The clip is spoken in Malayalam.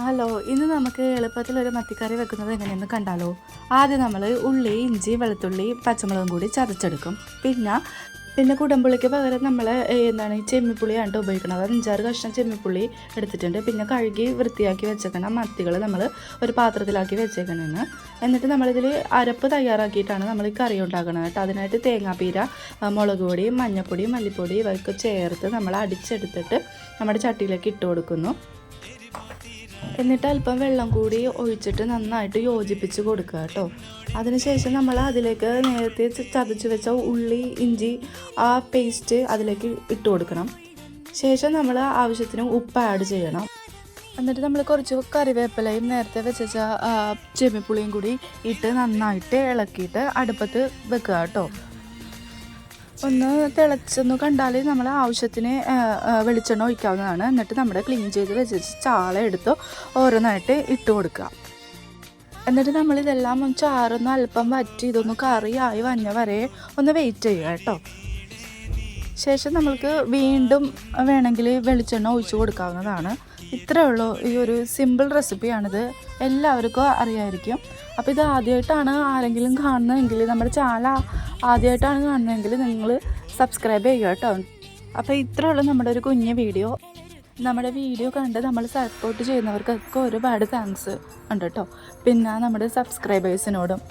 ഹലോ, ഇന്ന് നമുക്ക് എളുപ്പത്തിലൊരു മത്തിക്കറി വെക്കുന്നത് എങ്ങനെയെന്ന് കണ്ടാലോ. ആദ്യം നമ്മൾ ഉള്ളി, ഇഞ്ചി, വെളുത്തുള്ളി, പച്ചമുളകും കൂടി ചതച്ചെടുക്കും. പിന്നെ കുടംപുളിക്ക് പകരം നമ്മൾ ചെമ്മിപ്പുളിയാണ് ഉപയോഗിക്കുന്നത്. 5-6 കഷ്ണം ചെമ്മിപ്പുളി എടുത്തിട്ടുണ്ട്. പിന്നെ കഴുകി വൃത്തിയാക്കി വെച്ചേക്കണം മത്തികൾ നമ്മൾ ഒരു പാത്രത്തിലാക്കി വെച്ചേക്കണമെന്ന്. എന്നിട്ട് നമ്മളിതിൽ അരപ്പ് തയ്യാറാക്കിയിട്ടാണ് നമ്മൾ ഈ കറി ഉണ്ടാക്കുന്നത് കേട്ടോ. അതിനായിട്ട് തേങ്ങാപ്പീര, മുളക് പൊടി, മഞ്ഞൾപ്പൊടി, മല്ലിപ്പൊടി ഇവയൊക്കെ ചേർത്ത് നമ്മൾ അടിച്ചെടുത്തിട്ട് നമ്മുടെ ചട്ടിയിലേക്ക് ഇട്ട് കൊടുക്കുന്നു. എന്നിട്ട് അല്പം വെള്ളം കൂടി ഒഴിച്ചിട്ട് നന്നായിട്ട് യോജിപ്പിച്ച് കൊടുക്കുക കേട്ടോ. അതിനുശേഷം നമ്മൾ അതിലേക്ക് നേരത്തെ ചതച്ച് വെച്ച ഉള്ളി, ഇഞ്ചി ആ പേസ്റ്റ് അതിലേക്ക് ഇട്ട് കൊടുക്കണം. ശേഷം നമ്മൾ ആവശ്യത്തിന് ഉപ്പ് ആഡ് ചെയ്യണം. എന്നിട്ട് നമ്മൾ കുറച്ച് കറിവേപ്പിലയും നേരത്തെ വെച്ച ചെമ്മിപ്പുളിയും കൂടി ഇട്ട് നന്നായിട്ട് ഇളക്കിയിട്ട് അടുപ്പത്ത് വെക്കുക കേട്ടോ. ഒന്ന് തിളച്ചെന്ന് കണ്ടാൽ നമ്മൾ ആവശ്യത്തിന് വെളിച്ചെണ്ണ ഒഴിക്കാവുന്നതാണ്. എന്നിട്ട് നമ്മുടെ ക്ലീൻ ചെയ്ത് വെച്ച് ചാള എടുത്ത് ഓരോന്നായിട്ട് ഇട്ട് കൊടുക്കുക. എന്നിട്ട് നമ്മളിതെല്ലാം ചാറൊന്ന് അല്പം വറ്റി ഇതൊന്ന് കറിയായി വന്ന വരെ ഒന്ന് വെയിറ്റ് ചെയ്യുക കേട്ടോ. ശേഷം നമ്മൾക്ക് വീണ്ടും വേണമെങ്കിൽ വെളിച്ചെണ്ണ ഒഴിച്ച് കൊടുക്കാവുന്നതാണ്. ഇത്രയേ ഉള്ളൂ. ഈ ഒരു സിമ്പിൾ റെസിപ്പിയാണിത്, എല്ലാവർക്കും അറിയാമായിരിക്കും. അപ്പോൾ ഇത് ആദ്യമായിട്ടാണ് ആരെങ്കിലും കാണുന്നതെങ്കിൽ, നമ്മുടെ ചാനൽ ആദ്യമായിട്ടാണ് കാണുന്നതെങ്കിൽ നിങ്ങൾ സബ്സ്ക്രൈബ് ചെയ്യുക കേട്ടോ. അപ്പോൾ ഇത്രയേ ഉള്ളൂ നമ്മുടെ ഒരു കുഞ്ഞ് വീഡിയോ. നമ്മുടെ വീഡിയോ കണ്ട് നമ്മൾ സപ്പോർട്ട് ചെയ്യുന്നവർക്കൊക്കെ ഒരുപാട് താങ്ക്സ് ഉണ്ട് കേട്ടോ. പിന്നെ നമ്മുടെ സബ്സ്ക്രൈബേഴ്സിനോടും